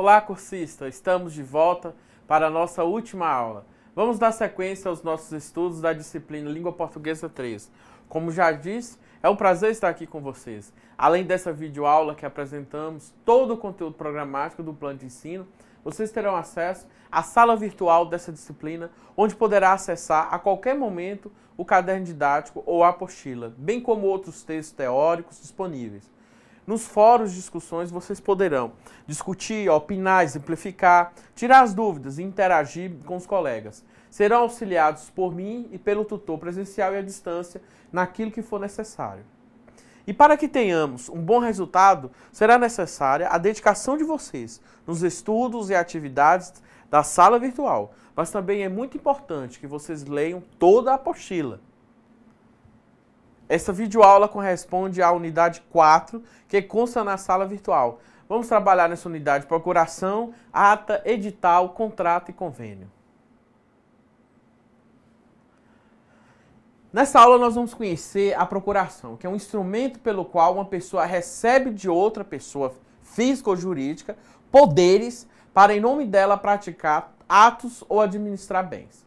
Olá, cursista! Estamos de volta para a nossa última aula. Vamos dar sequência aos nossos estudos da disciplina Língua Portuguesa 3. Como já disse, é um prazer estar aqui com vocês. Além dessa videoaula que apresentamos todo o conteúdo programático do plano de ensino, vocês terão acesso à sala virtual dessa disciplina, onde poderá acessar a qualquer momento o caderno didático ou a apostila, bem como outros textos teóricos disponíveis. Nos fóruns de discussões vocês poderão discutir, opinar, exemplificar, tirar as dúvidas e interagir com os colegas. Serão auxiliados por mim e pelo tutor presencial e à distância naquilo que for necessário. E para que tenhamos um bom resultado, será necessária a dedicação de vocês nos estudos e atividades da sala virtual. Mas também é muito importante que vocês leiam toda a apostila. Essa videoaula corresponde à unidade 4, que consta na sala virtual. Vamos trabalhar nessa unidade procuração, ata, edital, contrato e convênio. Nessa aula nós vamos conhecer a procuração, que é um instrumento pelo qual uma pessoa recebe de outra pessoa, física ou jurídica, poderes para em nome dela praticar atos ou administrar bens.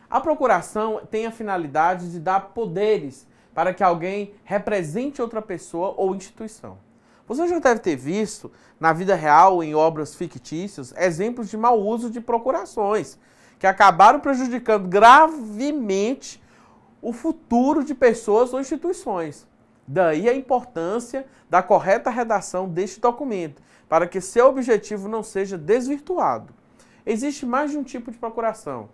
A procuração tem a finalidade de dar poderes para que alguém represente outra pessoa ou instituição. Você já deve ter visto, na vida real, em obras fictícias, exemplos de mau uso de procurações, que acabaram prejudicando gravemente o futuro de pessoas ou instituições. Daí a importância da correta redação deste documento, para que seu objetivo não seja desvirtuado. Existe mais de um tipo de procuração.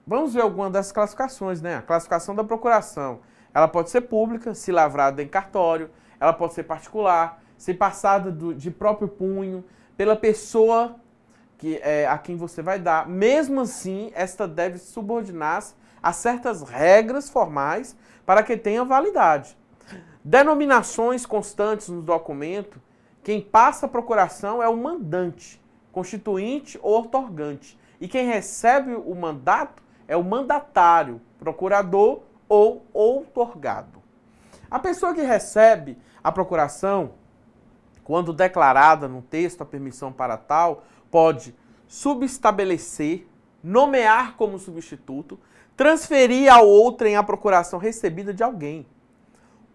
Vamos ver alguma das classificações, né? A classificação da procuração. Ela pode ser pública, se lavrada em cartório, ela pode ser particular, se passada de próprio punho, pela pessoa a quem você vai dar. Mesmo assim, esta deve subordinar-se a certas regras formais para que tenha validade. Denominações constantes no documento, quem passa a procuração é o mandante, constituinte ou outorgante. E quem recebe o mandato é o mandatário, procurador ou outorgado. A pessoa que recebe a procuração, quando declarada no texto a permissão para tal, pode subestabelecer, nomear como substituto, transferir a outrem a procuração recebida de alguém,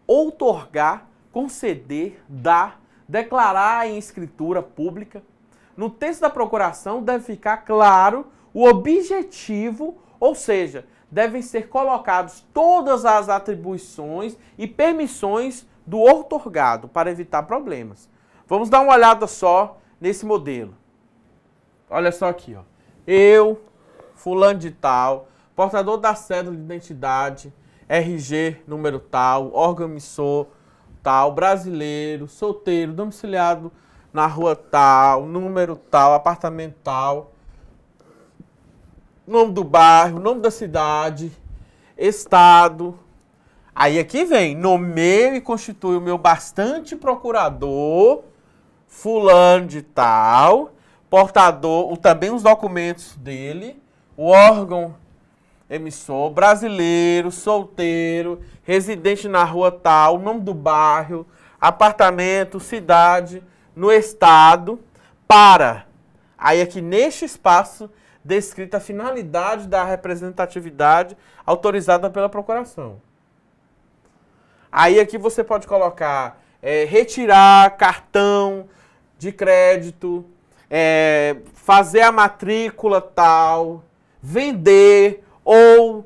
outorgar, conceder, dar, declarar em escritura pública. No texto da procuração deve ficar claro o objetivo, ou seja, devem ser colocados todas as atribuições e permissões do outorgado para evitar problemas. Vamos dar uma olhada só nesse modelo. Olha só aqui, ó. Eu, fulano de tal, portador da cédula de identidade, RG, número tal, órgão emissor tal, brasileiro, solteiro, domiciliado na rua tal, número tal, apartamento tal, nome do bairro, nome da cidade, estado. Aí aqui vem, nomeio e constitui o meu bastante procurador, fulano de tal, portador, também os documentos dele, o órgão emissor, brasileiro, solteiro, residente na rua tal, nome do bairro, apartamento, cidade, no estado, para. Aí aqui neste espaço descrita a finalidade da representatividade autorizada pela procuração. Aí aqui você pode colocar retirar cartão de crédito, fazer a matrícula tal, vender ou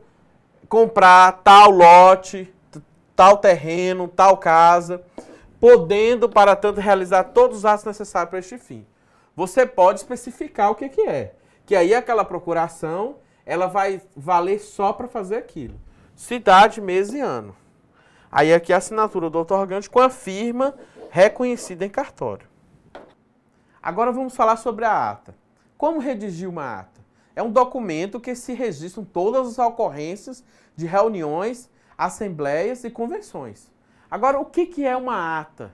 comprar tal lote, tal terreno, tal casa, podendo, para tanto, realizar todos os atos necessários para este fim. Você pode especificar o que é. Que aí aquela procuração, ela vai valer só para fazer aquilo. Cidade, mês e ano. Aí aqui a assinatura do outorgante com a firma reconhecida em cartório. Agora vamos falar sobre a ata. Como redigir uma ata? É um documento que se registram todas as ocorrências de reuniões, assembleias e convenções. Agora, o que é uma ata?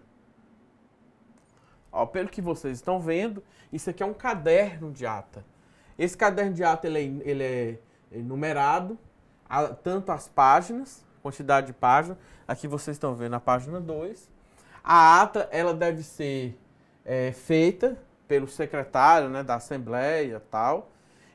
Ó, pelo que vocês estão vendo, isso aqui é um caderno de ata. Esse caderno de ata ele é numerado, tanto as páginas, quantidade de páginas. Aqui vocês estão vendo a página 2. A ata ela deve ser feita pelo secretário, né, da Assembleia e tal,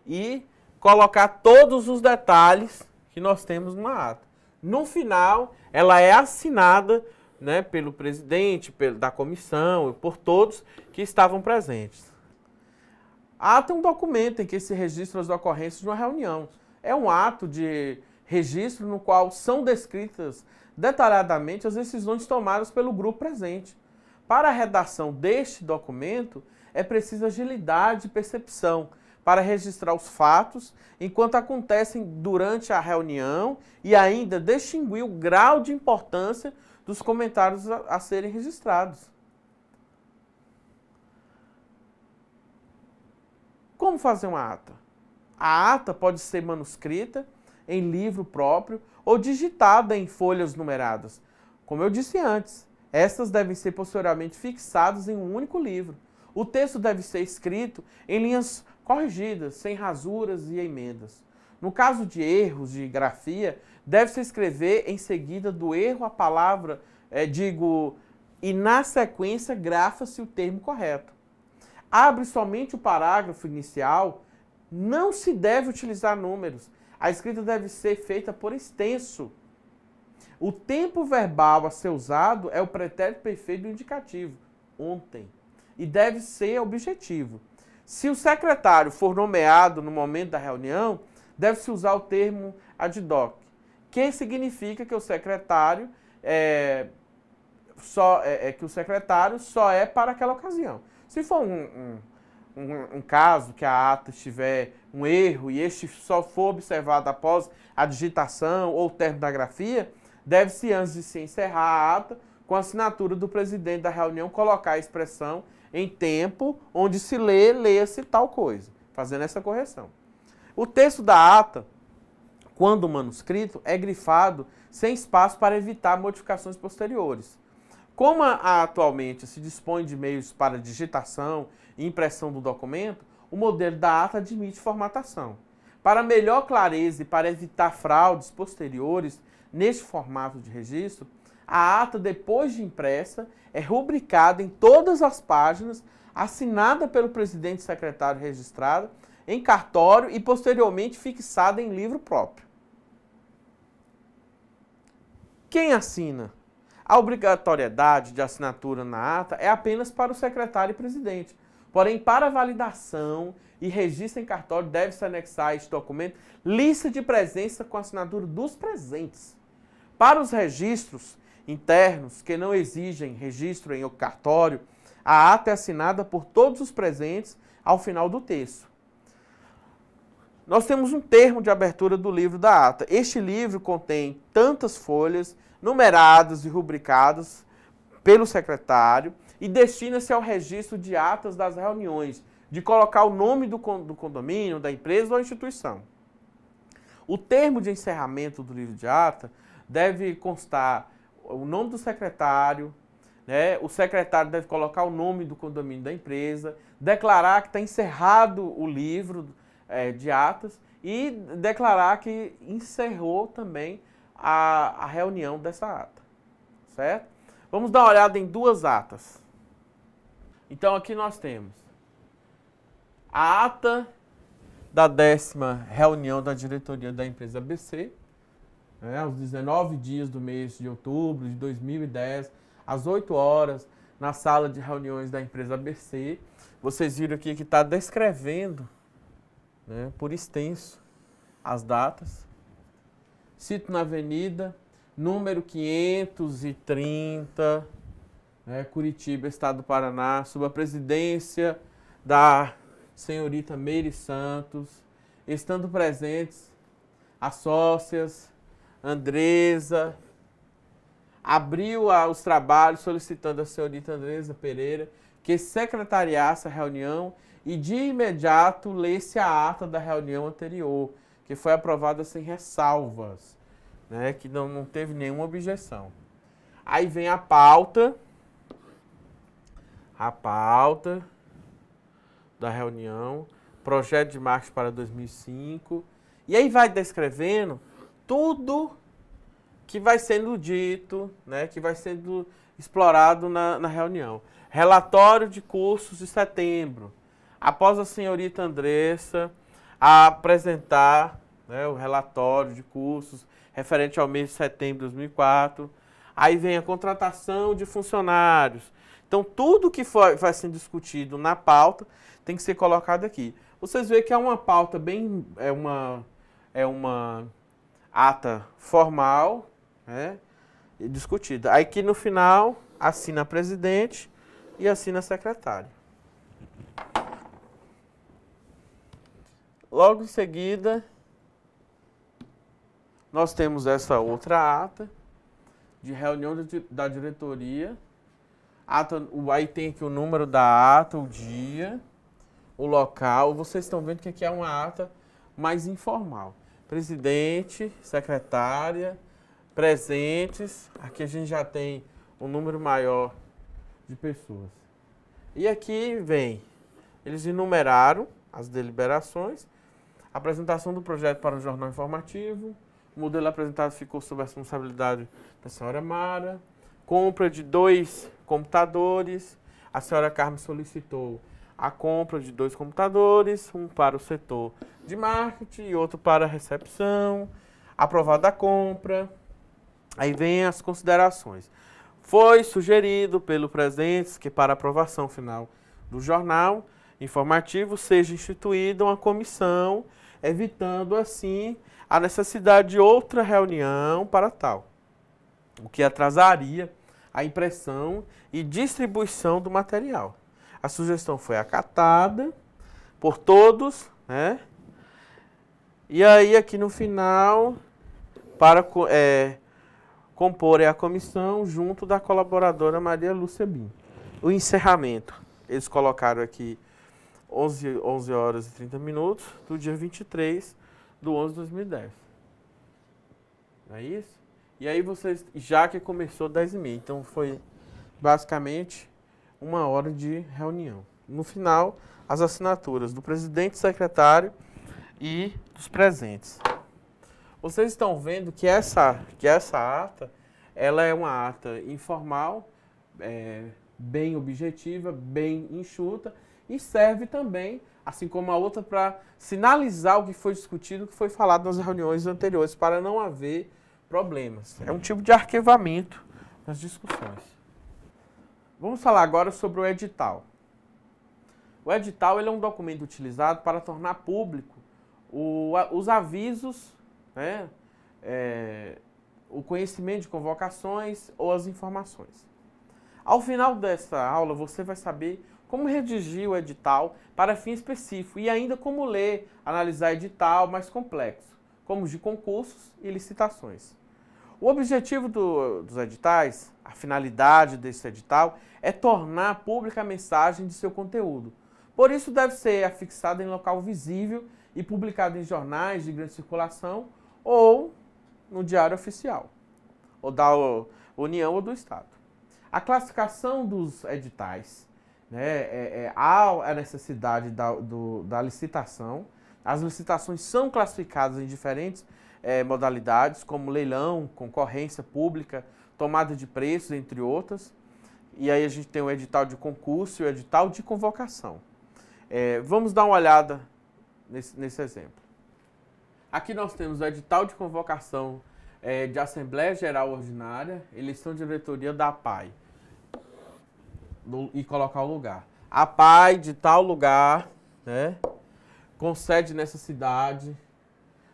e colocar todos os detalhes que nós temos numa ata. No final, ela é assinada, né, pelo presidente, da comissão, por todos que estavam presentes. A ata é um documento em que se registram as ocorrências de uma reunião. É um ato de registro no qual são descritas detalhadamente as decisões tomadas pelo grupo presente. Para a redação deste documento, é preciso agilidade e percepção para registrar os fatos enquanto acontecem durante a reunião e ainda distinguir o grau de importância dos comentários a serem registrados. Como fazer uma ata? A ata pode ser manuscrita, em livro próprio ou digitada em folhas numeradas. Como eu disse antes, estas devem ser posteriormente fixadas em um único livro. O texto deve ser escrito em linhas corrigidas, sem rasuras e emendas. No caso de erros de grafia, deve-se escrever em seguida do erro a palavra, e na sequência grafa-se o termo correto. Abre somente o parágrafo inicial, não se deve utilizar números. A escrita deve ser feita por extenso. O tempo verbal a ser usado é o pretérito perfeito do indicativo, ontem, e deve ser objetivo. Se o secretário for nomeado no momento da reunião, deve-se usar o termo ad hoc, que significa que o secretário só é para aquela ocasião. Se for um caso que a ata tiver um erro e este só for observado após a digitação ou o término da grafia, deve-se, antes de se encerrar a ata, com a assinatura do presidente da reunião, colocar a expressão em tempo onde se leia-se tal coisa, fazendo essa correção. O texto da ata, quando manuscrito, é grifado sem espaço para evitar modificações posteriores. Como atualmente se dispõe de meios para digitação e impressão do documento, o modelo da ata admite formatação. Para melhor clareza e para evitar fraudes posteriores neste formato de registro, a ata, depois de impressa, é rubricada em todas as páginas, assinada pelo presidente e secretário registrado, em cartório e posteriormente fixada em livro próprio. Quem assina? A obrigatoriedade de assinatura na ata é apenas para o secretário e presidente. Porém, para validação e registro em cartório, deve-se anexar a este documento lista de presença com assinatura dos presentes. Para os registros internos que não exigem registro em cartório, a ata é assinada por todos os presentes ao final do texto. Nós temos um termo de abertura do livro da ata. Este livro contém tantas folhas numeradas e rubricadas pelo secretário e destina-se ao registro de atas das reuniões, de colocar o nome do condomínio, da empresa ou instituição. O termo de encerramento do livro de ata deve constar o nome do secretário, né? O secretário deve colocar o nome do condomínio da empresa, declarar que está encerrado o livro de atas e declarar que encerrou também a reunião dessa ata, certo? Vamos dar uma olhada em duas atas. Então aqui nós temos a ata da 10ª reunião da diretoria da empresa ABC, né, aos 19 dias do mês de outubro de 2010, às 8 horas, na sala de reuniões da empresa ABC. Vocês viram aqui que está descrevendo, né, por extenso as datas. Cito na Avenida, número 530, né, Curitiba, Estado do Paraná, sob a presidência da senhorita Meire Santos, estando presentes as sócias Andresa, abriu os trabalhos solicitando a senhorita Andresa Pereira que secretariasse a reunião e de imediato lesse a ata da reunião anterior, que foi aprovada sem ressalvas, né, que não teve nenhuma objeção. Aí vem a pauta da reunião, projeto de marketing para 2005, e aí vai descrevendo tudo que vai sendo dito, né, que vai sendo explorado na reunião. Relatório de cursos de setembro. Após a senhorita Andressa apresentar, né, o relatório de cursos referente ao mês de setembro de 2004, aí vem a contratação de funcionários. Então, tudo que vai sendo discutido na pauta tem que ser colocado aqui. Vocês veem que é uma pauta bem... É uma ata formal, né, e discutida. Aí que no final assina a presidente e assina a secretária. Logo em seguida, nós temos essa outra ata de reunião da diretoria. Aí tem aqui o número da ata, o dia, o local. Vocês estão vendo que aqui é uma ata mais informal. Presidente, secretária, presentes. Aqui a gente já tem um número maior de pessoas. E aqui vem, eles enumeraram as deliberações, apresentação do projeto para o jornal informativo, o modelo apresentado ficou sob a responsabilidade da senhora Mara, compra de 2 computadores, a senhora Carmen solicitou a compra de 2 computadores, um para o setor de marketing e outro para a recepção, aprovada a compra. Aí vem as considerações. Foi sugerido pelo presidente que para aprovação final do jornal informativo seja instituída uma comissão, evitando assim a necessidade de outra reunião para tal, o que atrasaria a impressão e distribuição do material. A sugestão foi acatada por todos, né? E aí aqui no final, para compor a comissão junto da colaboradora Maria Lúcia Bim. O encerramento, eles colocaram aqui 11 horas e 30 minutos do dia 23 de 11 de 2010. Não é isso? E aí vocês, já que começou 10h30, então foi basicamente 1 hora de reunião. No final, as assinaturas do presidente, secretário e dos presentes. Vocês estão vendo que essa ata, ela é uma ata informal, bem objetiva, bem enxuta, e serve também, assim como a outra, para sinalizar o que foi discutido, o que foi falado nas reuniões anteriores, para não haver problemas. É um tipo de arquivamento nas discussões. Vamos falar agora sobre o edital. O edital ele é um documento utilizado para tornar público os avisos, né, o conhecimento de convocações ou as informações. Ao final dessa aula, você vai saber como redigir o edital para fim específico e ainda como ler, analisar edital mais complexo, como os de concursos e licitações. O objetivo dos editais, a finalidade desse edital, é tornar pública a mensagem de seu conteúdo. Por isso deve ser afixado em local visível e publicado em jornais de grande circulação ou no Diário Oficial, ou da União ou do Estado. A classificação dos editais, né, há a necessidade da licitação. As licitações são classificadas em diferentes modalidades, como leilão, concorrência pública, tomada de preços, entre outras. E aí a gente tem o edital de concurso e o edital de convocação. Vamos dar uma olhada nesse exemplo. Aqui nós temos o edital de convocação de Assembleia Geral Ordinária, eleição de diretoria da APAI. E colocar o lugar. APAI de tal lugar, né, com sede nessa cidade,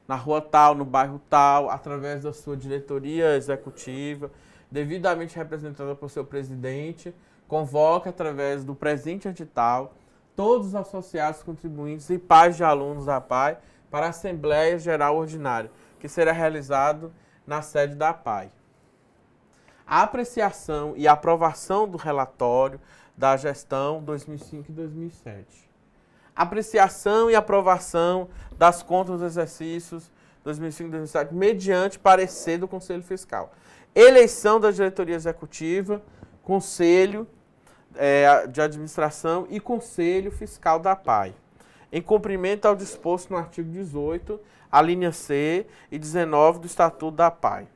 na rua tal, no bairro tal, através da sua diretoria executiva, devidamente representada por seu presidente, convoca através do presente edital todos os associados, contribuintes e pais de alunos da APAI para a Assembleia Geral Ordinária, que será realizado na sede da APAI. A apreciação e aprovação do relatório da gestão 2005 e 2007. Apreciação e aprovação das contas dos exercícios 2005 e 2007, mediante parecer do Conselho Fiscal. Eleição da diretoria executiva, Conselho de Administração e Conselho Fiscal da APAI, em cumprimento ao disposto no artigo 18, a linha C e 19 do Estatuto da APAI.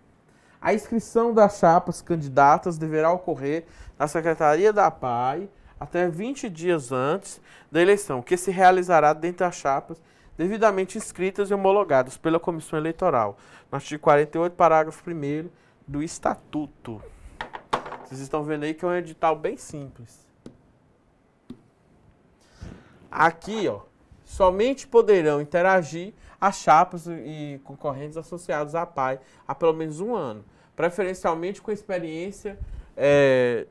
A inscrição das chapas candidatas deverá ocorrer na Secretaria da PAI até 20 dias antes da eleição, que se realizará dentro das chapas devidamente inscritas e homologadas pela Comissão Eleitoral, no artigo 48, parágrafo 1º do Estatuto. Vocês estão vendo aí que é um edital bem simples. Aqui, ó, somente poderão interagir as chapas e concorrentes associados à PAI há pelo menos um ano, preferencialmente com experiência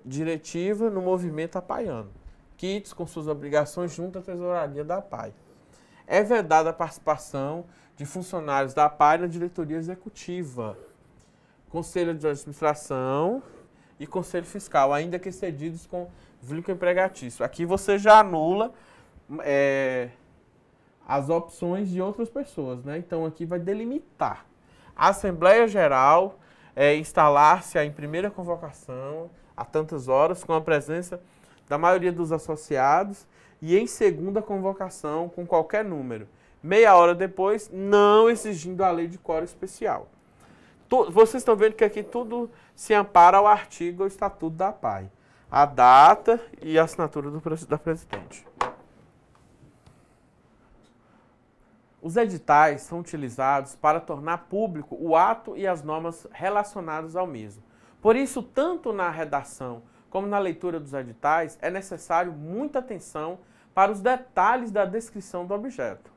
diretiva no movimento apaiano, quites com suas obrigações junto à tesouraria da PAI. É vedada a participação de funcionários da PAI na diretoria executiva, conselho de administração e conselho fiscal, ainda que cedidos com vínculo empregatício. Aqui você já anula as opções de outras pessoas, né? Então aqui vai delimitar. A Assembleia Geral instalar-se em primeira convocação a tantas horas com a presença da maioria dos associados e em segunda convocação com qualquer número, meia hora depois, não exigindo a lei de quórum especial. Vocês estão vendo que aqui tudo se ampara ao artigo do Estatuto da PAI. A data e a assinatura da presidente. Os editais são utilizados para tornar público o ato e as normas relacionadas ao mesmo. Por isso, tanto na redação como na leitura dos editais, é necessário muita atenção para os detalhes da descrição do objeto.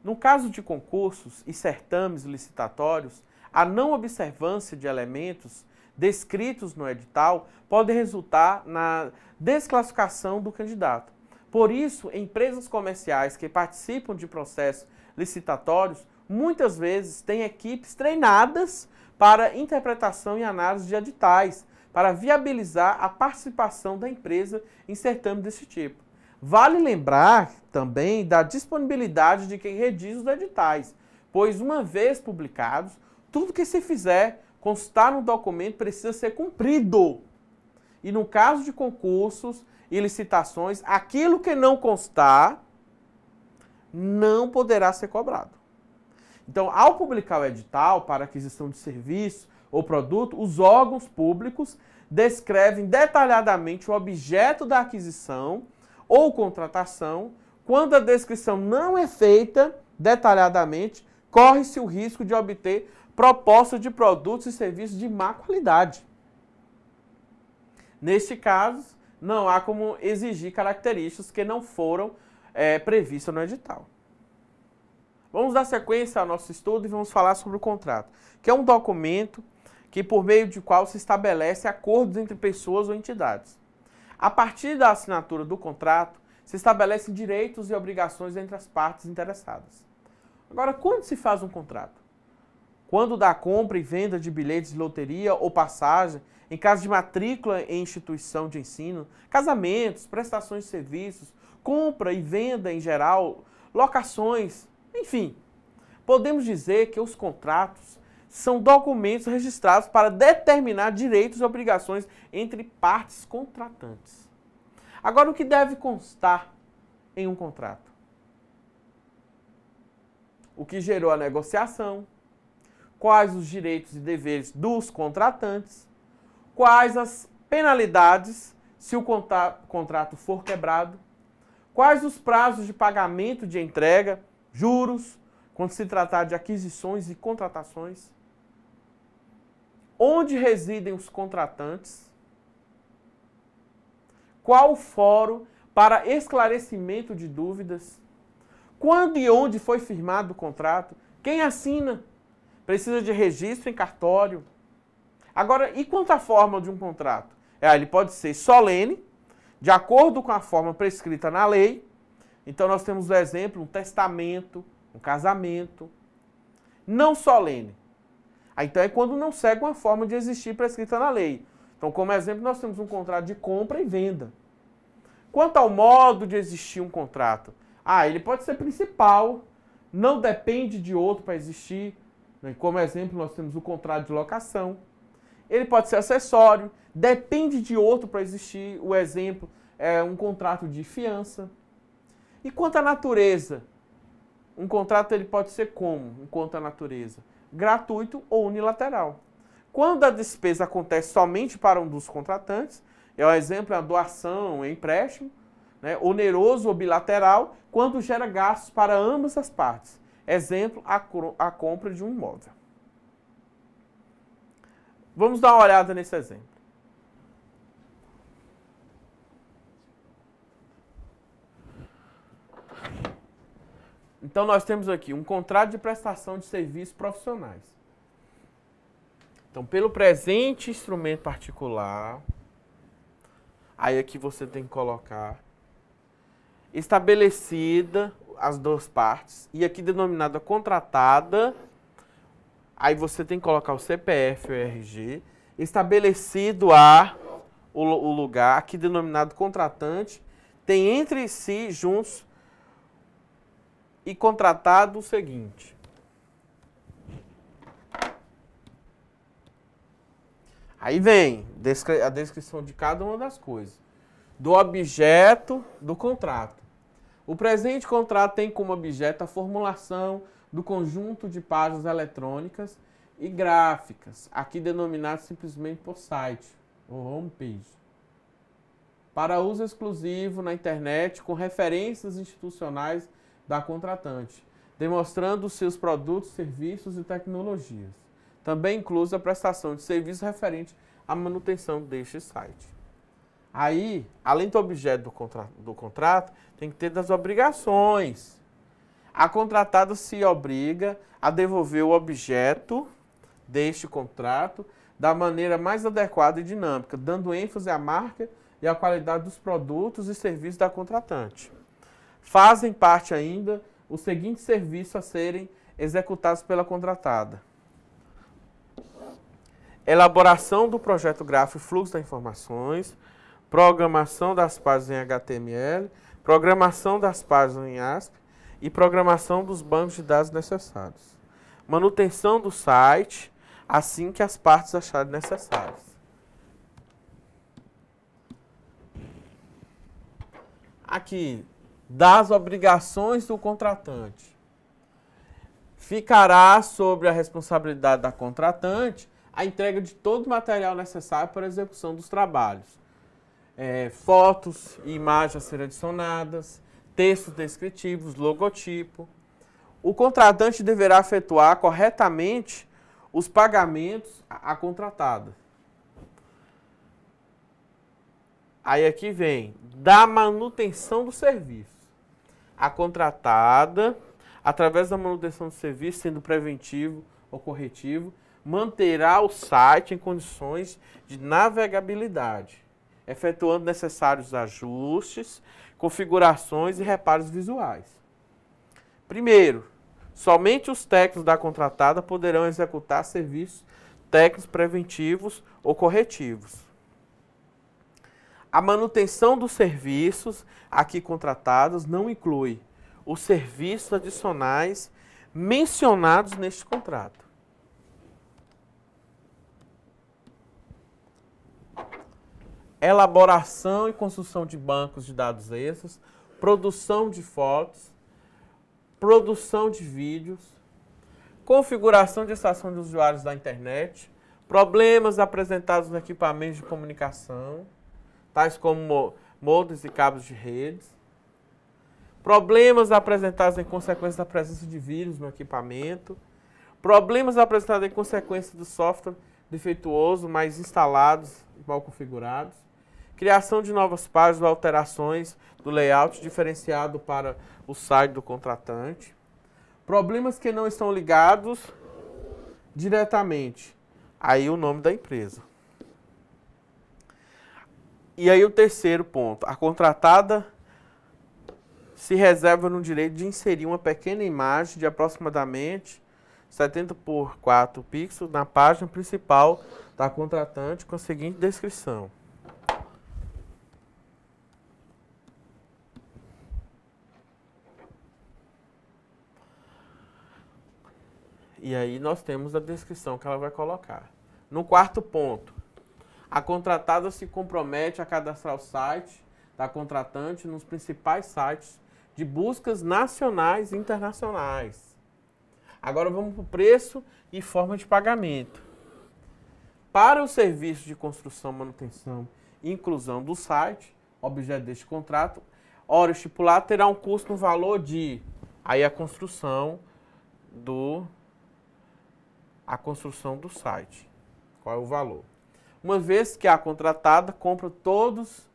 No caso de concursos e certames licitatórios, a não observância de elementos descritos no edital pode resultar na desclassificação do candidato. Por isso, empresas comerciais que participam de processos licitatórios muitas vezes têm equipes treinadas para interpretação e análise de editais, para viabilizar a participação da empresa em certame desse tipo. Vale lembrar também da disponibilidade de quem redige os editais, pois uma vez publicados, tudo que se fizer constar no documento precisa ser cumprido. E no caso de concursos e licitações, aquilo que não constar não poderá ser cobrado. Então, ao publicar o edital para aquisição de serviço ou produto, os órgãos públicos descrevem detalhadamente o objeto da aquisição ou contratação. Quando a descrição não é feita detalhadamente, corre-se o risco de obter propostas de produtos e serviços de má qualidade. Neste caso, não há como exigir características que não foram previstas no edital. Vamos dar sequência ao nosso estudo e vamos falar sobre o contrato, que é um documento que por meio de qual se estabelece acordos entre pessoas ou entidades. A partir da assinatura do contrato, se estabelecem direitos e obrigações entre as partes interessadas. Agora, quando se faz um contrato? Quando da compra e venda de bilhetes de loteria ou passagem, em caso de matrícula em instituição de ensino, casamentos, prestações de serviços, compra e venda em geral, locações, enfim. Podemos dizer que os contratos são documentos registrados para determinar direitos e obrigações entre partes contratantes. Agora, o que deve constar em um contrato? O que gerou a negociação, quais os direitos e deveres dos contratantes, quais as penalidades se o contrato for quebrado, quais os prazos de pagamento de entrega, juros, quando se tratar de aquisições e contratações, onde residem os contratantes, qual o fórum para esclarecimento de dúvidas, quando e onde foi firmado o contrato, quem assina, precisa de registro em cartório. Agora, e quanto à forma de um contrato? Ele pode ser solene, de acordo com a forma prescrita na lei. Então, nós temos o exemplo, um testamento, um casamento. Não solene. Então, é quando não segue uma forma de existir prescrita na lei. Então, como exemplo, nós temos um contrato de compra e venda. Quanto ao modo de existir um contrato? Ele pode ser principal, não depende de outro para existir. Como exemplo, nós temos o contrato de locação. Ele pode ser acessório, depende de outro para existir. O exemplo é um contrato de fiança. E quanto à natureza Um contrato ele pode ser como, em conta natureza? Gratuito ou unilateral. Quando a despesa acontece somente para um dos contratantes, o exemplo é a doação, é empréstimo, né, oneroso ou bilateral, quando gera gastos para ambas as partes. Exemplo, a compra de um imóvel. Vamos dar uma olhada nesse exemplo. Então, nós temos aqui um contrato de prestação de serviços profissionais. Então, pelo presente instrumento particular, aí aqui você tem que colocar estabelecida as duas partes, e aqui denominada contratada, aí você tem que colocar o CPF ou RG, estabelecido o lugar, aqui denominado contratante, tem entre si juntos e contratado o seguinte. Aí vem a descrição de cada uma das coisas. Do objeto do contrato. O presente contrato tem como objeto a formulação do conjunto de páginas eletrônicas e gráficas, aqui denominado simplesmente por site, ou homepage, para uso exclusivo na internet com referências institucionais da contratante, demonstrando os seus produtos, serviços e tecnologias. Também inclui a prestação de serviços referente à manutenção deste site. Aí, além do objeto do contrato, tem que ter das obrigações. A contratada se obriga a devolver o objeto deste contrato da maneira mais adequada e dinâmica, dando ênfase à marca e à qualidade dos produtos e serviços da contratante. Fazem parte ainda os seguintes serviços a serem executados pela contratada: elaboração do projeto gráfico e fluxo das informações, programação das páginas em HTML, programação das páginas em ASP e programação dos bancos de dados necessários. Manutenção do site, assim que as partes acharem necessárias. Aqui, das obrigações do contratante. Ficará sobre a responsabilidade da contratante a entrega de todo o material necessário para a execução dos trabalhos. Fotos e imagens a serem adicionadas, textos descritivos, logotipo. O contratante deverá efetuar corretamente os pagamentos à contratada. Aí aqui vem da manutenção do serviço. A contratada, através da manutenção do serviço, sendo preventivo ou corretivo, manterá o site em condições de navegabilidade, efetuando necessários ajustes, configurações e reparos visuais. Primeiro, somente os técnicos da contratada poderão executar serviços técnicos preventivos ou corretivos. A manutenção dos serviços aqui contratados não inclui os serviços adicionais mencionados neste contrato. Elaboração e construção de bancos de dados extras, produção de fotos, produção de vídeos, configuração de estação de usuários da internet, problemas apresentados no equipamento de comunicação, tais como modems e cabos de redes, problemas apresentados em consequência da presença de vírus no equipamento, problemas apresentados em consequência do software defeituoso, mas instalados e mal configurados, criação de novas páginas ou alterações do layout diferenciado para o site do contratante, problemas que não estão ligados diretamente, aí o nome da empresa. E aí o terceiro ponto, a contratada se reserva no direito de inserir uma pequena imagem de aproximadamente 70 por 4 pixels na página principal da contratante com a seguinte descrição. E aí nós temos a descrição que ela vai colocar. No quarto ponto, a contratada se compromete a cadastrar o site da contratante nos principais sites de buscas nacionais e internacionais. Agora vamos para o preço e forma de pagamento. Para o serviço de construção, manutenção e inclusão do site, objeto deste contrato, hora estipulada terá um custo no valor de... Aí a construção do site. Qual é o valor? Uma vez que a contratada compra todos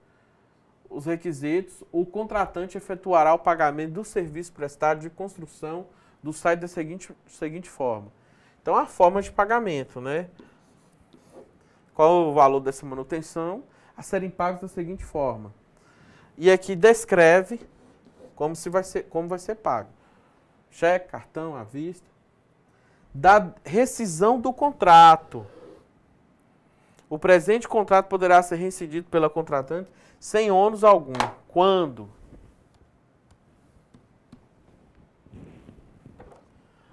os requisitos, o contratante efetuará o pagamento do serviço prestado de construção do site da seguinte forma. Então, a forma de pagamento, né? Qual é o valor dessa manutenção? A serem pagos da seguinte forma. E aqui descreve como vai ser pago. Cheque, cartão, à vista. Da rescisão do contrato. O presente contrato poderá ser rescindido pela contratante sem ônus algum. Quando?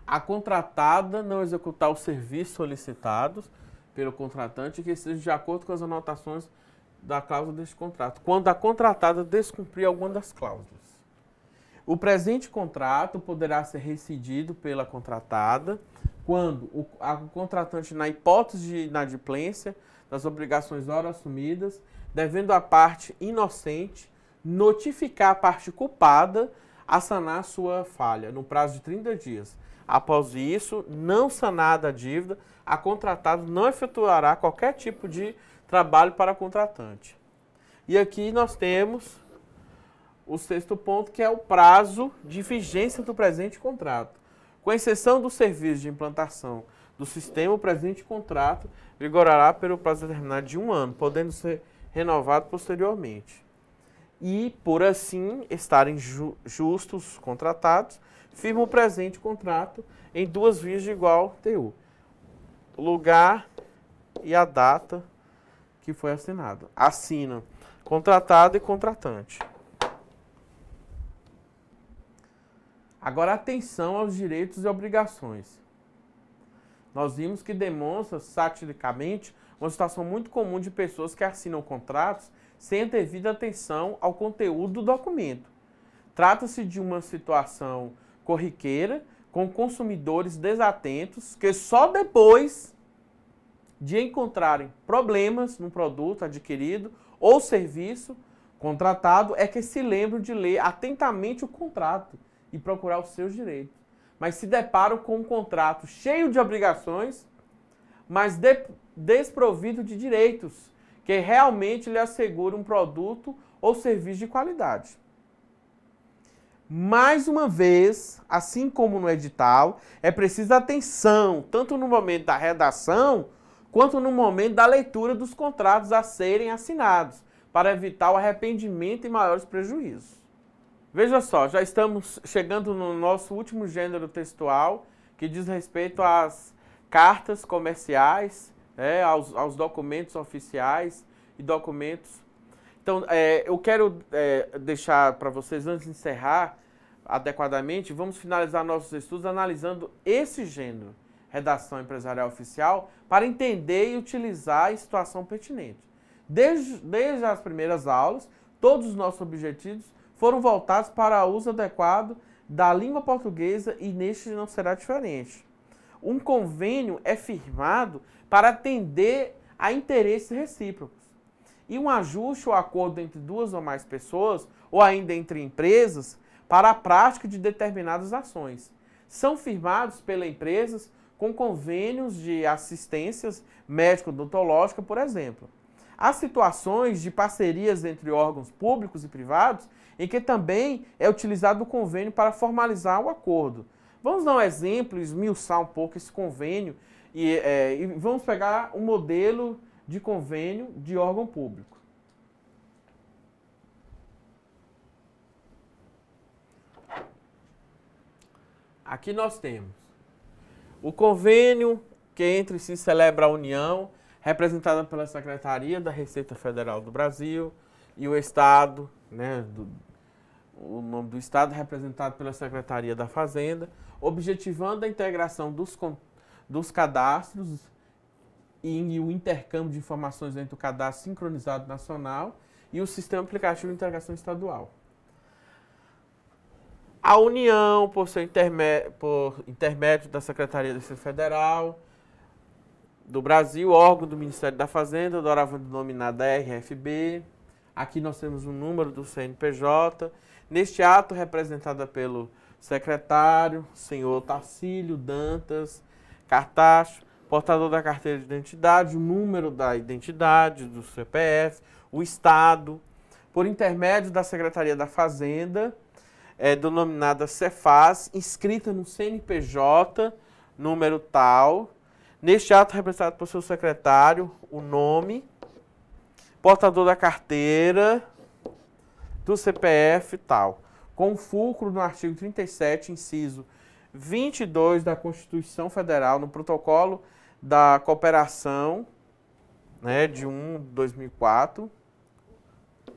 A contratada não executar os serviços solicitados pelo contratante que estejam de acordo com as anotações da cláusula deste contrato. Quando a contratada descumprir alguma das cláusulas. O presente contrato poderá ser rescindido pela contratada quando o contratante, na hipótese de inadimplência das obrigações ora assumidas, devendo a parte inocente notificar a parte culpada a sanar sua falha no prazo de 30 dias. Após isso, não sanada a dívida, a contratada não efetuará qualquer tipo de trabalho para a contratante. E aqui nós temos o sexto ponto, que é o prazo de vigência do presente contrato. Com exceção do serviço de implantação do sistema, o presente contrato vigorará pelo prazo determinado de 1 ano, podendo ser renovado posteriormente. E, por assim estarem justos os contratados, firma o presente contrato em 2 vias de igual teor. O lugar e a data que foi assinado. Assinam contratado e contratante. Agora, atenção aos direitos e obrigações. Nós vimos que demonstra satiricamente uma situação muito comum de pessoas que assinam contratos sem a devida atenção ao conteúdo do documento. Trata-se de uma situação corriqueira com consumidores desatentos que só depois de encontrarem problemas no produto adquirido ou serviço contratado é que se lembram de ler atentamente o contrato e procurar os seus direitos. Mas se deparam com um contrato cheio de obrigações, mas desprovido de direitos, que realmente lhe assegura um produto ou serviço de qualidade. Mais uma vez, assim como no edital, é preciso atenção, tanto no momento da redação, quanto no momento da leitura dos contratos a serem assinados, para evitar o arrependimento e maiores prejuízos. Veja só, já estamos chegando no nosso último gênero textual, que diz respeito às cartas comerciais, aos documentos oficiais e documentos. Então, eu quero deixar para vocês, antes de encerrar adequadamente, vamos finalizar nossos estudos analisando esse gênero, redação empresarial oficial, para entender e utilizar a situação pertinente. Desde as primeiras aulas, todos os nossos objetivos foram voltados para o uso adequado da língua portuguesa e neste não será diferente. Um convênio é firmado para atender a interesses recíprocos. E um ajuste ou acordo entre 2 ou mais pessoas, ou ainda entre empresas, para a prática de determinadas ações. São firmados pelas empresas com convênios de assistências médico-odontológica, por exemplo. Há situações de parcerias entre órgãos públicos e privados em que também é utilizado o convênio para formalizar o acordo. Vamos dar um exemplo, esmiuçar um pouco esse convênio e vamos pegar um modelo de convênio de órgão público. Aqui nós temos o convênio que entre si celebra a União, representada pela Secretaria da Receita Federal do Brasil, e o Estado, o nome do Estado representado pela Secretaria da Fazenda, objetivando a integração dos cadastros e o intercâmbio de informações entre o cadastro sincronizado nacional e o sistema aplicativo de integração estadual. A União, por intermédio da Secretaria da Defesa Federal do Brasil, órgão do Ministério da Fazenda, doravante denominada RFB. Aqui nós temos o número do CNPJ. Neste ato, representada pelo secretário, senhor Tarcílio Dantas Cartacho, portador da carteira de identidade, o número da identidade, do CPF, o Estado, por intermédio da Secretaria da Fazenda, denominada Cefaz, inscrita no CNPJ, número tal. Neste ato, representado por seu secretário, o nome, portador da carteira, do CPF tal, com fulcro no artigo 37, inciso 22 da Constituição Federal, no protocolo da cooperação, né, de 1/2004,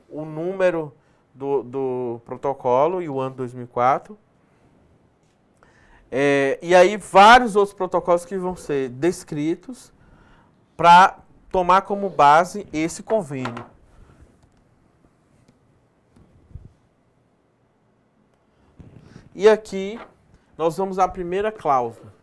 o número do protocolo e o ano 2004. E aí vários outros protocolos que vão ser descritos para tomar como base esse convênio. E aqui nós vamos à primeira cláusula.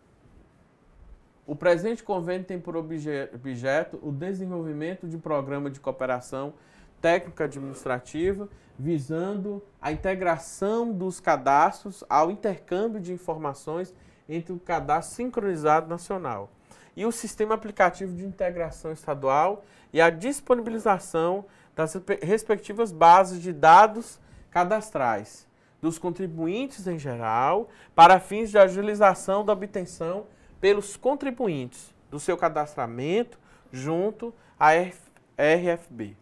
O presente convênio tem por objeto o desenvolvimento de programa de cooperação técnica administrativa, visando a integração dos cadastros ao intercâmbio de informações entre o cadastro sincronizado nacional e o sistema aplicativo de integração estadual e a disponibilização das respectivas bases de dados cadastrais dos contribuintes em geral, para fins de agilização da obtenção pelos contribuintes do seu cadastramento junto à RFB.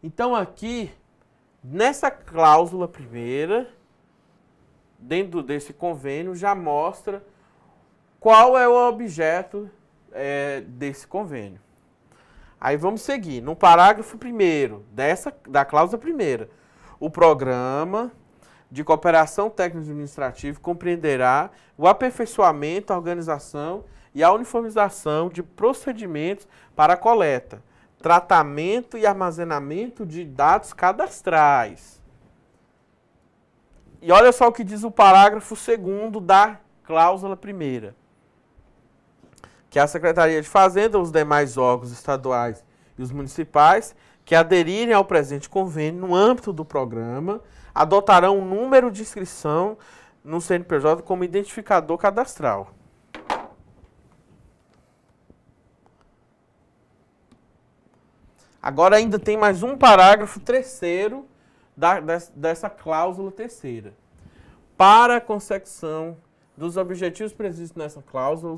Então aqui, nessa cláusula primeira, dentro desse convênio, já mostra qual é o objeto desse convênio. Aí vamos seguir. No parágrafo 1º da cláusula primeira, o programa de cooperação técnico-administrativa compreenderá o aperfeiçoamento, a organização e a uniformização de procedimentos para a coleta, tratamento e armazenamento de dados cadastrais. E olha só o que diz o parágrafo 2º da cláusula primeira, que a Secretaria de Fazenda, os demais órgãos estaduais e os municipais que aderirem ao presente convênio no âmbito do programa adotarão um número de inscrição no CNPJ como identificador cadastral. Agora ainda tem mais um parágrafo 3º dessa cláusula terceira. Para a consecução dos objetivos previstos nessa cláusula,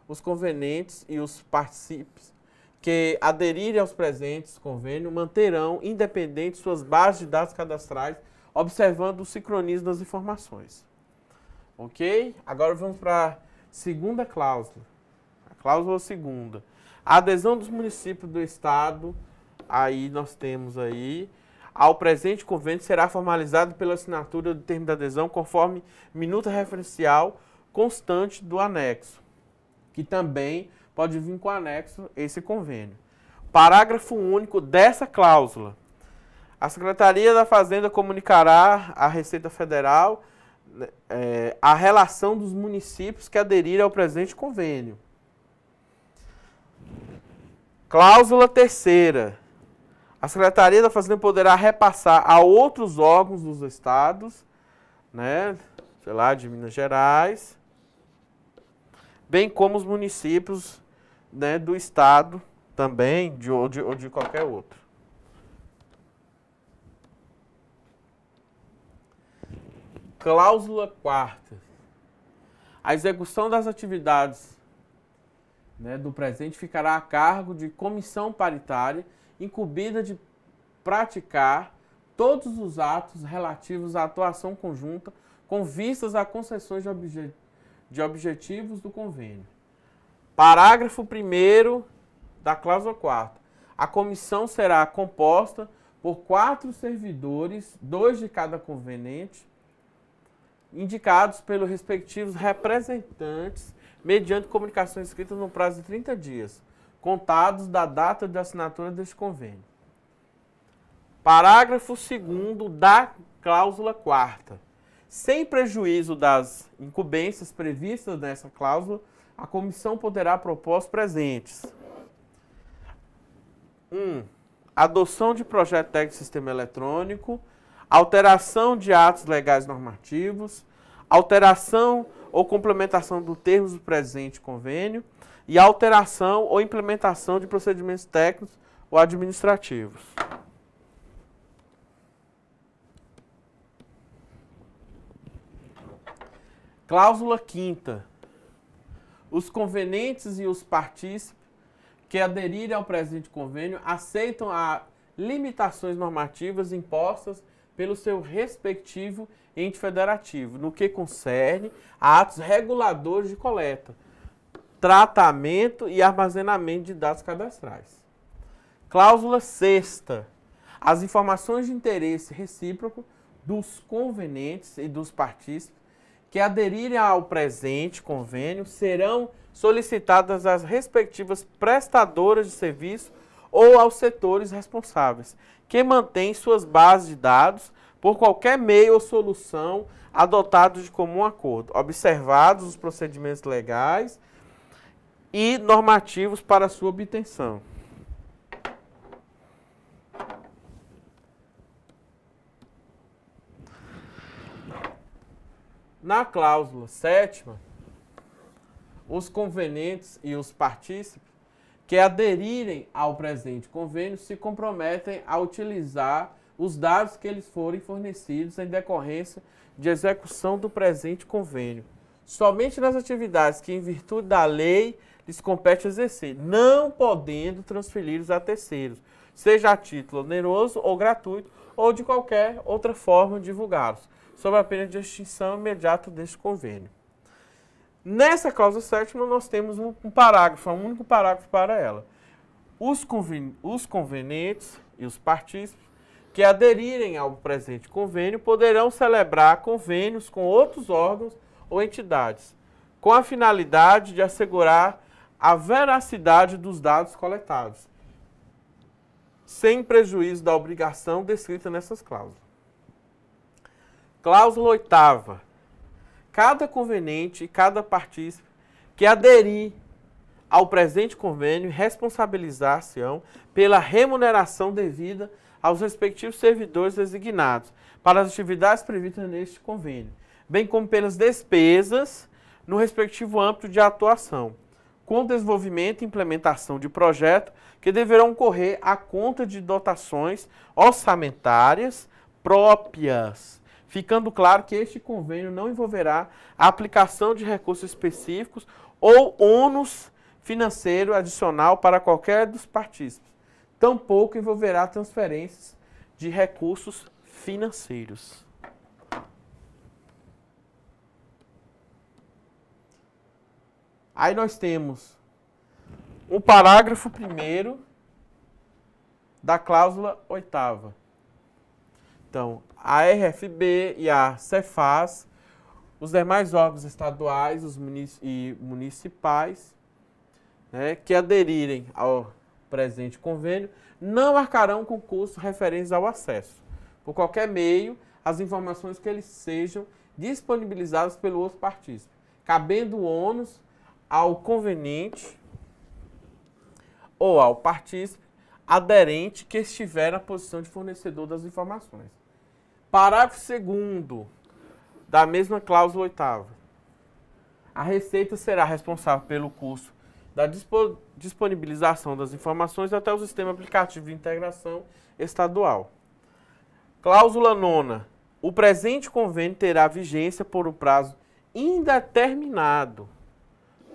os convenientes e os participantes que aderirem aos presentes convênios manterão independentes suas bases de dados cadastrais, observando o sincronismo das informações. Ok? Agora vamos para a segunda cláusula. A cláusula segunda. A adesão dos municípios do Estado, aí nós temos aí, ao presente convênio será formalizado pela assinatura do termo de adesão conforme minuta referencial constante do anexo, que também pode vir com anexo esse convênio. Parágrafo único dessa cláusula. A Secretaria da Fazenda comunicará à Receita Federal a relação dos municípios que aderirem ao presente convênio. Cláusula terceira. A Secretaria da Fazenda poderá repassar a outros órgãos dos estados, né, sei lá, de Minas Gerais, bem como os municípios, né, do estado também, ou de qualquer outro. Cláusula quarta. A execução das atividades, né, do presente ficará a cargo de comissão paritária incumbida de praticar todos os atos relativos à atuação conjunta com vistas a concessões de objetivos do convênio. Parágrafo 1º da cláusula 4ª. A comissão será composta por 4 servidores, 2 de cada conveniente, indicados pelos respectivos representantes mediante comunicação escrita no prazo de 30 dias, contados da data de assinatura deste convênio. Parágrafo 2º da cláusula 4ª. Sem prejuízo das incumbências previstas nessa cláusula, a comissão poderá propor os presentes. 1. Adoção de projeto técnico de sistema eletrônico, alteração de atos legais normativos, alteração ou complementação dos termos do presente convênio e alteração ou implementação de procedimentos técnicos ou administrativos. Cláusula 5ª. Os convenientes e os partícipes que aderirem ao presente convênio aceitam as limitações normativas impostas pelo seu respectivo ente federativo, no que concerne a atos reguladores de coleta, tratamento e armazenamento de dados cadastrais. Cláusula 6ª. As informações de interesse recíproco dos convenientes e dos partícipes que aderirem ao presente convênio serão solicitadas às respectivas prestadoras de serviço ou aos setores responsáveis, que mantêm suas bases de dados por qualquer meio ou solução adotados de comum acordo, observados os procedimentos legais e normativos para sua obtenção. Na cláusula 7ª, os convenientes e os partícipes que aderirem ao presente convênio se comprometem a utilizar os dados que eles forem fornecidos em decorrência de execução do presente convênio, somente nas atividades que, em virtude da lei, lhes compete exercer, não podendo transferi-los a terceiros, seja a título oneroso ou gratuito, ou de qualquer outra forma divulgá-los, sob a pena de extinção imediata deste convênio. Nessa cláusula 7ª, nós temos um parágrafo, um único parágrafo para ela. Os convenientes e os partícipes que aderirem ao presente convênio poderão celebrar convênios com outros órgãos ou entidades, com a finalidade de assegurar a veracidade dos dados coletados, sem prejuízo da obrigação descrita nessas cláusulas. Cláusula 8ª. Cada conveniente e cada partícipe que aderir ao presente convênio responsabilizar-se-ão pela remuneração devida aos respectivos servidores designados para as atividades previstas neste convênio, bem como pelas despesas no respectivo âmbito de atuação, com desenvolvimento e implementação de projeto que deverão correr à conta de dotações orçamentárias próprias, ficando claro que este convênio não envolverá a aplicação de recursos específicos ou ônus financeiro adicional para qualquer dos partícipes. Tampouco envolverá transferências de recursos financeiros. Aí nós temos o parágrafo 1º da cláusula 8ª. Então, a RFB e a Cefaz, os demais órgãos estaduais e municipais, né, que aderirem ao presente convênio, não arcarão com custos referentes ao acesso, por qualquer meio, as informações que eles sejam disponibilizadas pelo outro partícipe, cabendo o ônus ao conveniente ou ao partícipe aderente que estiver na posição de fornecedor das informações. Parágrafo 2º da mesma cláusula 8ª. A Receita será responsável pelo custo da disponibilização das informações até o sistema aplicativo de integração estadual. Cláusula 9ª. O presente convênio terá vigência por um prazo indeterminado.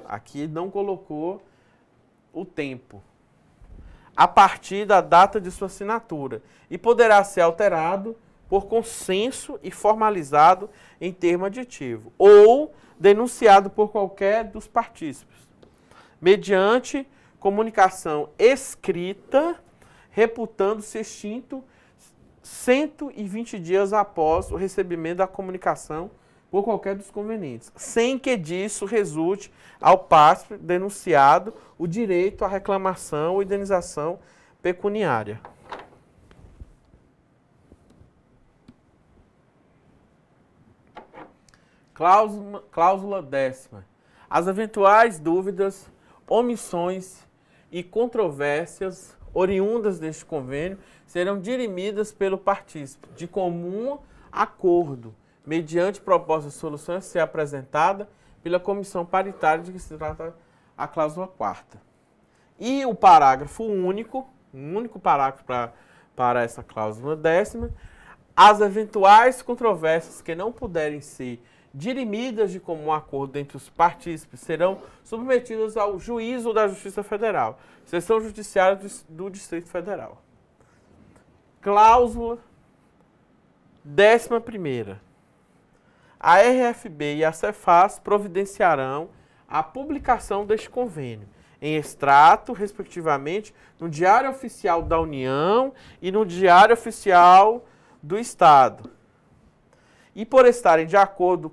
Aqui não colocou o tempo. A partir da data de sua assinatura. E poderá ser alterado por consenso e formalizado em termo aditivo, ou denunciado por qualquer dos partícipes, mediante comunicação escrita, reputando-se extinto 120 dias após o recebimento da comunicação por qualquer dos convenientes, sem que disso resulte ao partícipe denunciado o direito à reclamação ou indenização pecuniária. Cláusula 10ª. As eventuais dúvidas, omissões e controvérsias oriundas deste convênio serão dirimidas pelo partícipe de comum acordo, mediante proposta de solução a ser apresentada pela comissão paritária de que se trata a cláusula 4ª. E o parágrafo único, um único parágrafo para essa cláusula 10ª, as eventuais controvérsias que não puderem ser dirimidas de comum acordo entre os partícipes serão submetidas ao juízo da Justiça Federal, seção judiciária do Distrito Federal. Cláusula 11ª. A RFB e a Cefaz providenciarão a publicação deste convênio em extrato, respectivamente, no Diário Oficial da União e no Diário Oficial do Estado. E por estarem de acordo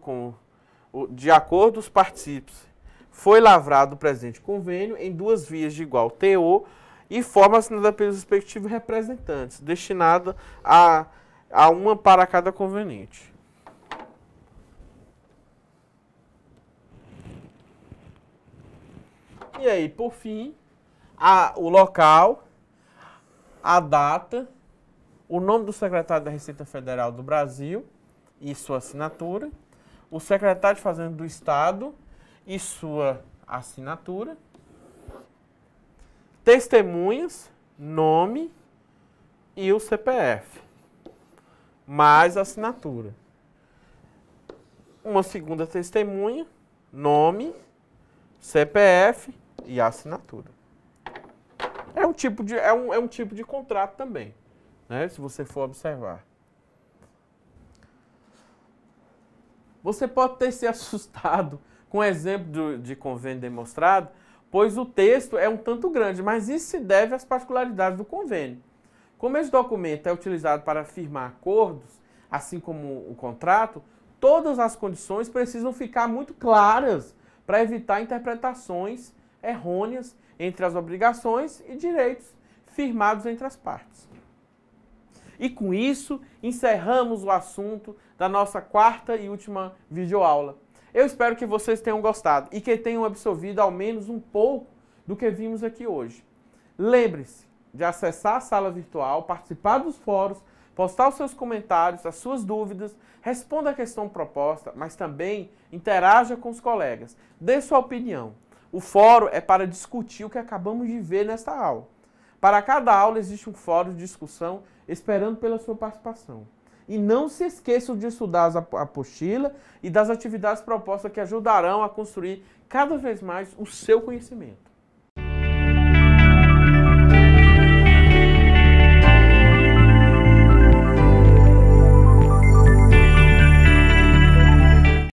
os partícipes, foi lavrado o presente convênio em 2 vias de igual teor e forma assinada pelos respectivos representantes, destinada a uma para cada conveniente. E aí, por fim, o local, a data, o nome do secretário da Receita Federal do Brasil e sua assinatura, o secretário de Fazenda do Estado e sua assinatura, testemunhas, nome e o CPF, mais assinatura. Uma segunda testemunha, nome, CPF e assinatura. É um tipo de contrato também, né, se você for observar. Você pode ter se assustado com o exemplo de convênio demonstrado, pois o texto é um tanto grande, mas isso se deve às particularidades do convênio. Como esse documento é utilizado para firmar acordos, assim como o contrato, todas as condições precisam ficar muito claras para evitar interpretações errôneas entre as obrigações e direitos firmados entre as partes. E com isso, encerramos o assunto da nossa 4ª e última videoaula. Eu espero que vocês tenham gostado e que tenham absorvido ao menos um pouco do que vimos aqui hoje. Lembre-se de acessar a sala virtual, participar dos fóruns, postar os seus comentários, as suas dúvidas, responda a questão proposta, mas também interaja com os colegas. Dê sua opinião. O fórum é para discutir o que acabamos de ver nesta aula. Para cada aula existe um fórum de discussão esperando pela sua participação. E não se esqueçam de estudar a apostila e das atividades propostas que ajudarão a construir cada vez mais o seu conhecimento.